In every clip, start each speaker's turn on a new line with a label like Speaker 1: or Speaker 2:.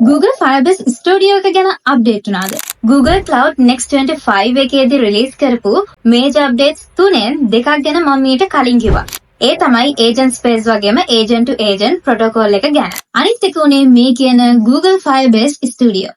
Speaker 1: Google Firebase Studio එක ගැන update වුණාද? Google Cloud Next 25 එකේදී රිලීස් කරපු මේජර් අප්ඩේට්ස් තුනෙන් දෙකක් ගැන මම ඊට කලින් කිව්වා. ඒ තමයි agent space වගේම agent to agent protocol එක ගැන. අනිත් එක උනේ මේ කියන Google Firebase Studio.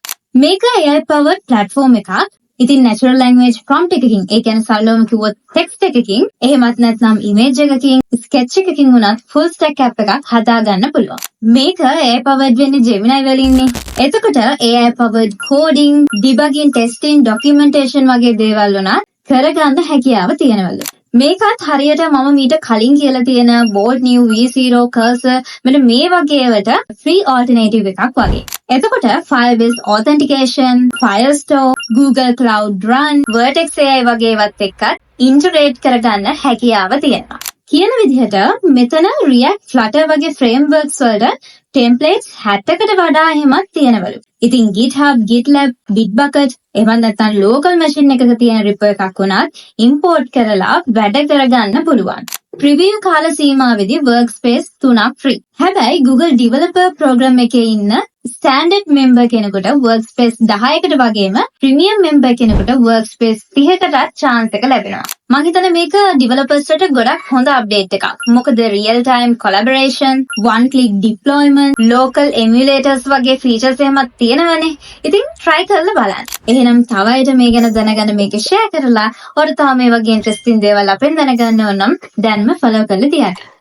Speaker 1: මේක AI powered platform එකක්. ඉතින් natural language prompt එකකින් ඒ කියන්නේ සරලවම කිව්වොත් text එකකින් එහෙමත් නැත්නම් image එකකින් sketch එකකින් උනත් full stack app එකක් හදාගන්න පුළුවන්. මේක AI powered වෙන්නේ Gemini වලින්නේ. එතකොට AI powered coding, debugging, testing, documentation වගේ දේවල් උනත් කරගන්න හැකියාව තියෙනවලු. මේකත් හරියට මම මීට කලින් කියලා තියෙන Bolt New V0 cursor මෙන්න මේ වගේ ඒවට free alternative එකක් වගේ. එතකොට Firebase authentication, Firestore, Google Cloud Run, Vertex AI වගේ ඒවත් එක්කත් integrate කරගන්න හැකියාව තියෙනවා. කියන විදිහට මෙතන React, Flutter වගේ frameworks වලට templates 60කට වඩා එහෙමත් තියෙනවලු. ඉතින් GitHub, GitLab, Bitbucket එහෙම නැත්නම් local machine එකක තියෙන repo එකක් වුණත් import කරලා වැඩ කරගන්න පුළුවන්. preview කාල සීමාවෙදී workspace 3ක් free. හැබැයි Google Developer Program එකේ ඉන්න standard member කෙනෙකුට workspace 10කට වගේම premium member කෙනෙකුට workspace 30කටත් chance එක ලැබෙනවා. මම හිතන්නේ මේක developers ට ගොඩක් හොඳ update එකක්. මොකද real time collaboration, one click deployment, local emulators වගේ features එහෙමත් තියෙනවනේ. ඉතින් try කරලා බලන්න. එහෙනම් තව අයට මේ ගැන දැනගන්න මේක share කරලා ඔයාලට තව මේ වගේ interesting දේවල් අපෙන් දැනගන්න ඕන නම් දැන්ම follow කරලා තියන්න.